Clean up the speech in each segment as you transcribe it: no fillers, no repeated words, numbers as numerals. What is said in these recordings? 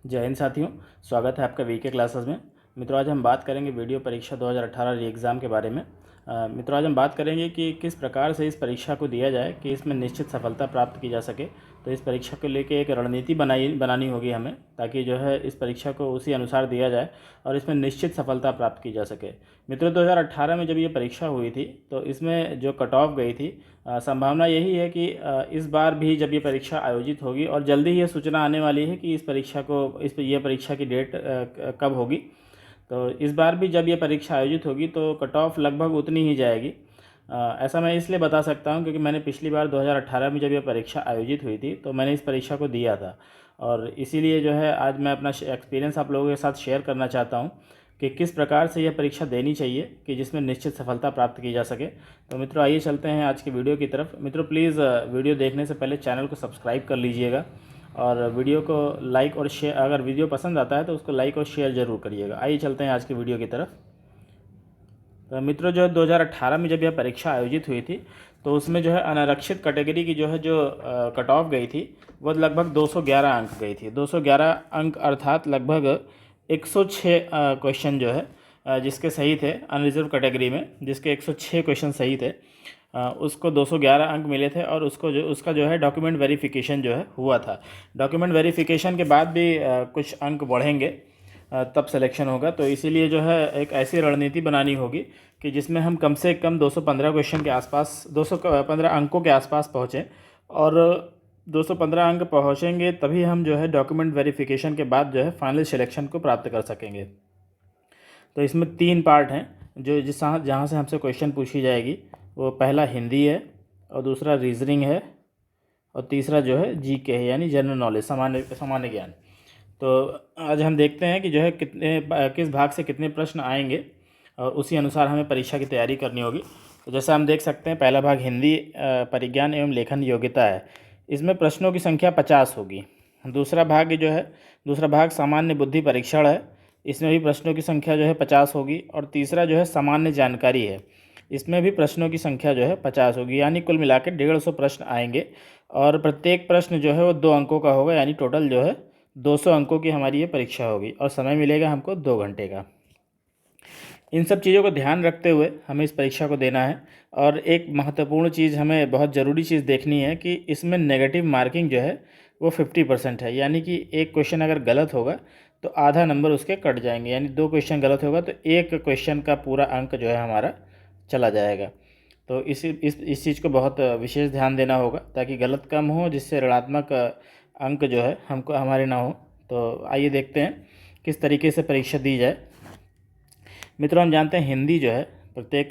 जय हिंद साथियों, स्वागत है आपका वीके क्लासेस में। मित्रों, आज हम बात करेंगे वीडियो परीक्षा 2018 री एग्ज़ाम के बारे में। मित्रों, आज हम बात करेंगे कि किस प्रकार से इस परीक्षा को दिया जाए कि इसमें निश्चित सफलता प्राप्त की जा सके। तो इस परीक्षा को लेके एक रणनीति बनानी होगी हमें, ताकि जो है इस परीक्षा को उसी अनुसार दिया जाए और इसमें निश्चित सफलता प्राप्त की जा सके। मित्रों, 2018 में जब ये परीक्षा हुई थी तो इसमें जो कट ऑफ गई थी, संभावना यही है कि इस बार भी जब ये परीक्षा आयोजित होगी, और जल्दी ही ये सूचना आने वाली है कि ये परीक्षा की डेट कब होगी। तो इस बार भी जब ये परीक्षा आयोजित होगी तो कट ऑफ लगभग उतनी ही जाएगी। ऐसा मैं इसलिए बता सकता हूँ क्योंकि मैंने पिछली बार 2018 में जब ये परीक्षा आयोजित हुई थी तो मैंने इस परीक्षा को दिया था, और इसीलिए जो है आज मैं अपना एक्सपीरियंस आप लोगों के साथ शेयर करना चाहता हूँ कि किस प्रकार से यह परीक्षा देनी चाहिए कि जिसमें निश्चित सफलता प्राप्त की जा सके। तो मित्रों, आइए चलते हैं आज की वीडियो की तरफ। मित्रों, प्लीज़ वीडियो देखने से पहले चैनल को सब्सक्राइब कर लीजिएगा और वीडियो को लाइक और शेयर, अगर वीडियो पसंद आता है तो उसको लाइक और शेयर ज़रूर करिएगा। आइए चलते हैं आज की वीडियो की तरफ। तो मित्रों, जो 2018 में जब यह परीक्षा आयोजित हुई थी तो उसमें जो है अनारक्षित कैटेगरी की जो कट ऑफ गई थी वो लगभग 211 अंक गई थी। 211 अंक अर्थात लगभग 106 क्वेश्चन जो है जिसके सही थे अनरिजर्व कैटेगरी में, जिसके 106 क्वेश्चन सही थे, उसको 211 अंक मिले थे। और उसका जो है डॉक्यूमेंट वेरिफिकेशन जो है हुआ था। डॉक्यूमेंट वेरिफिकेशन के बाद भी कुछ अंक बढ़ेंगे, तब सिलेक्शन होगा। तो इसीलिए जो है एक ऐसी रणनीति बनानी होगी कि जिसमें हम कम से कम 215 क्वेश्चन के आसपास, 215 अंकों के आसपास पहुँचें। और 215 अंक पहुँचेंगे तभी हम जो है डॉक्यूमेंट वेरिफिकेशन के बाद जो है फाइनल सिलेक्शन को प्राप्त कर सकेंगे। तो इसमें 3 पार्ट हैं जो जहाँ से हमसे क्वेश्चन पूछी जाएगी। वो पहला हिंदी है, और दूसरा रीजनिंग है, और तीसरा जो है जीके है, यानी जनरल नॉलेज, सामान्य ज्ञान। तो आज हम देखते हैं कि जो है किस भाग से कितने प्रश्न आएंगे, और उसी अनुसार हमें परीक्षा की तैयारी करनी होगी। तो जैसा हम देख सकते हैं, पहला भाग हिंदी परिज्ञान एवं लेखन योग्यता है। इसमें प्रश्नों की संख्या 50 होगी। दूसरा भाग सामान्य बुद्धि परीक्षण है। इसमें भी प्रश्नों की संख्या जो है 50 होगी। और तीसरा जो है सामान्य जानकारी है। इसमें भी प्रश्नों की संख्या जो है 50 होगी, यानी कुल मिला के 150 प्रश्न आएंगे। और प्रत्येक प्रश्न जो है वो 2 अंकों का होगा, यानी टोटल जो है 200 अंकों की हमारी ये परीक्षा होगी, और समय मिलेगा हमको 2 घंटे का। इन सब चीज़ों को ध्यान रखते हुए हमें इस परीक्षा को देना है। और एक महत्वपूर्ण चीज़, हमें बहुत ज़रूरी चीज़ देखनी है कि इसमें नेगेटिव मार्किंग जो है वो 50% है, यानी कि एक क्वेश्चन अगर गलत होगा तो आधा नंबर उसके कट जाएंगे, यानी 2 क्वेश्चन गलत होगा तो एक क्वेश्चन का पूरा अंक जो है हमारा चला जाएगा। तो इस चीज़ को बहुत विशेष ध्यान देना होगा ताकि गलत कम हो, जिससे ऋणात्मक अंक जो है हमको हमारे ना हो। तो आइए देखते हैं किस तरीके से परीक्षा दी जाए। मित्रों, हम जानते हैं हिंदी जो है प्रत्येक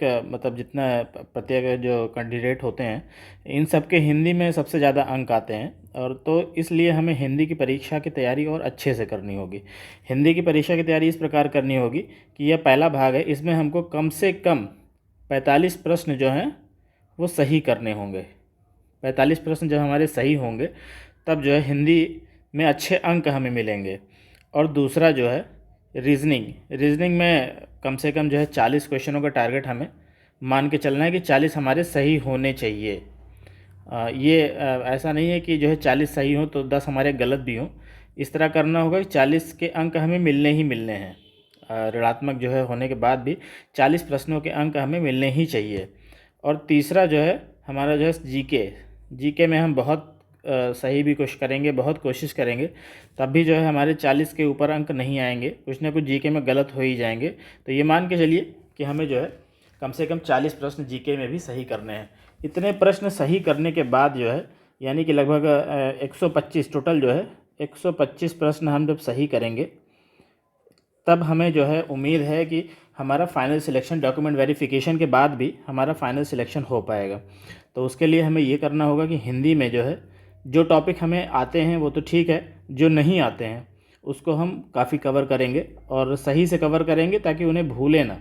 प्रत्येक जो कैंडिडेट होते हैं, इन सब के हिंदी में सबसे ज़्यादा अंक आते हैं। और तो इसलिए हमें हिंदी की परीक्षा की तैयारी और अच्छे से करनी होगी। हिंदी की परीक्षा की तैयारी इस प्रकार करनी होगी कि यह पहला भाग है, इसमें हमको कम से कम 45 प्रश्न जो हैं वो सही करने होंगे। 45 प्रश्न जब हमारे सही होंगे तब जो है हिंदी में अच्छे अंक हमें मिलेंगे। और दूसरा जो है रीजनिंग में कम से कम जो है 40 क्वेश्चनों का टारगेट हमें मान के चलना है कि 40 हमारे सही होने चाहिए। ऐसा नहीं है कि जो है 40 सही हो तो 10 हमारे गलत भी हों। इस तरह करना होगा कि 40 के अंक हमें मिलने ही मिलने हैं। ऋणात्मक जो है होने के बाद भी 40 प्रश्नों के अंक हमें मिलने ही चाहिए। और तीसरा जो है हमारा जो है जीके में हम बहुत सही भी बहुत कोशिश करेंगे, तब भी जो है हमारे 40 के ऊपर अंक नहीं आएंगे, कुछ ना कुछ जीके में गलत हो ही जाएंगे। तो ये मान के चलिए कि हमें जो है कम से कम 40 प्रश्न जीके में भी सही करने हैं। इतने प्रश्न सही करने के बाद जो है, यानी कि लगभग 125 टोटल जो है 125 प्रश्न हम जब सही करेंगे तब हमें जो है उम्मीद है कि हमारा फाइनल सिलेक्शन, डॉक्यूमेंट वेरिफिकेशन के बाद भी हमारा फाइनल सिलेक्शन हो पाएगा। तो उसके लिए हमें ये करना होगा कि हिंदी में जो है जो टॉपिक हमें आते हैं वो तो ठीक है, जो नहीं आते हैं उसको हम काफ़ी कवर करेंगे और सही से कवर करेंगे ताकि उन्हें भूलें ना।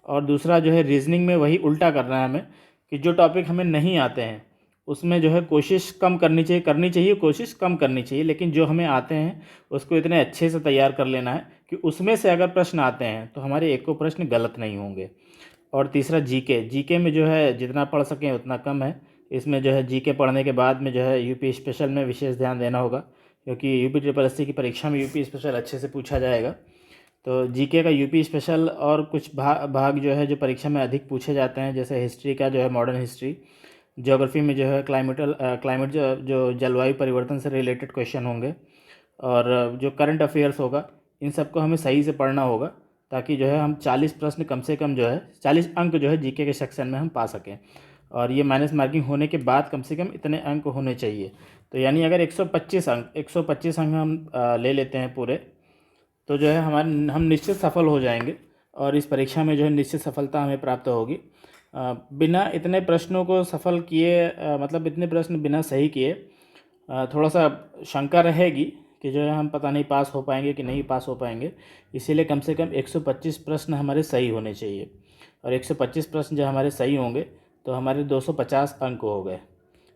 और दूसरा जो है रीजनिंग में वही उल्टा करना है हमें कि जो टॉपिक हमें नहीं आते हैं उसमें जो है कोशिश कम करनी चाहिए, कोशिश कम करनी चाहिए, लेकिन जो हमें आते हैं उसको इतने अच्छे से तैयार कर लेना है कि उसमें से अगर प्रश्न आते हैं तो हमारे एक को प्रश्न गलत नहीं होंगे। और तीसरा जीके में जो है जितना पढ़ सकें उतना कम है। इसमें जो है जीके पढ़ने के बाद में जो है यूपी स्पेशल में विशेष ध्यान देना होगा। क्योंकि यूपी ट्रिपल एससी की परीक्षा में यूपी स्पेशल अच्छे से पूछा जाएगा। तो जीके का यूपी स्पेशल और कुछ भाग जो है जो परीक्षा में अधिक पूछे जाते हैं, जैसे हिस्ट्री का जो है मॉडर्न हिस्ट्री, ज्योग्राफी में जो है क्लाइमेट जो जलवायु परिवर्तन से रिलेटेड क्वेश्चन होंगे, और जो करंट अफेयर्स होगा, इन सबको हमें सही से पढ़ना होगा, ताकि जो है हम 40 प्रश्न कम से कम जो है 40 अंक जो है जीके के सेक्शन में हम पा सकें। और ये माइनस मार्किंग होने के बाद कम से कम इतने अंक होने चाहिए। तो यानी अगर 125 अंक हम ले लेते हैं पूरे, तो जो है हम निश्चित सफल हो जाएंगे और इस परीक्षा में जो है निश्चित सफलता हमें प्राप्त होगी। बिना इतने प्रश्नों को सफल किए, मतलब इतने प्रश्न बिना सही किए थोड़ा सा शंका रहेगी कि जो है हम पता नहीं पास हो पाएंगे कि नहीं पास हो पाएंगे। इसीलिए कम से कम 125 प्रश्न हमारे सही होने चाहिए, और 125 प्रश्न जो हमारे सही होंगे तो हमारे 250 अंक हो गए।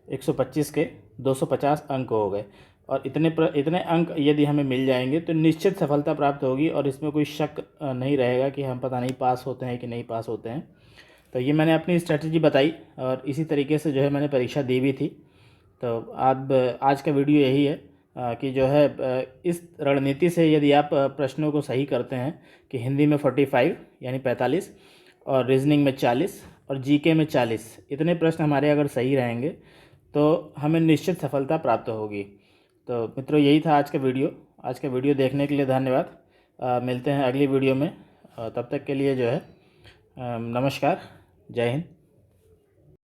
125 के 250 अंक हो गए, और इतने अंक यदि हमें मिल जाएंगे तो निश्चित सफलता प्राप्त होगी, और इसमें कोई शक नहीं रहेगा कि हम पता नहीं पास होते हैं कि नहीं पास होते हैं। तो ये मैंने अपनी स्ट्रेटजी बताई, और इसी तरीके से जो है मैंने परीक्षा दी भी थी। तो आज का वीडियो यही है कि जो है इस रणनीति से यदि आप प्रश्नों को सही करते हैं कि हिंदी में 45 यानी 45, और रीजनिंग में 40, और जीके में 40, इतने प्रश्न हमारे अगर सही रहेंगे तो हमें निश्चित सफलता प्राप्त होगी। तो मित्रों, यही था आज का वीडियो। आज का वीडियो देखने के लिए धन्यवाद। मिलते हैं अगली वीडियो में। तब तक के लिए जो है नमस्कार, जय हिंद।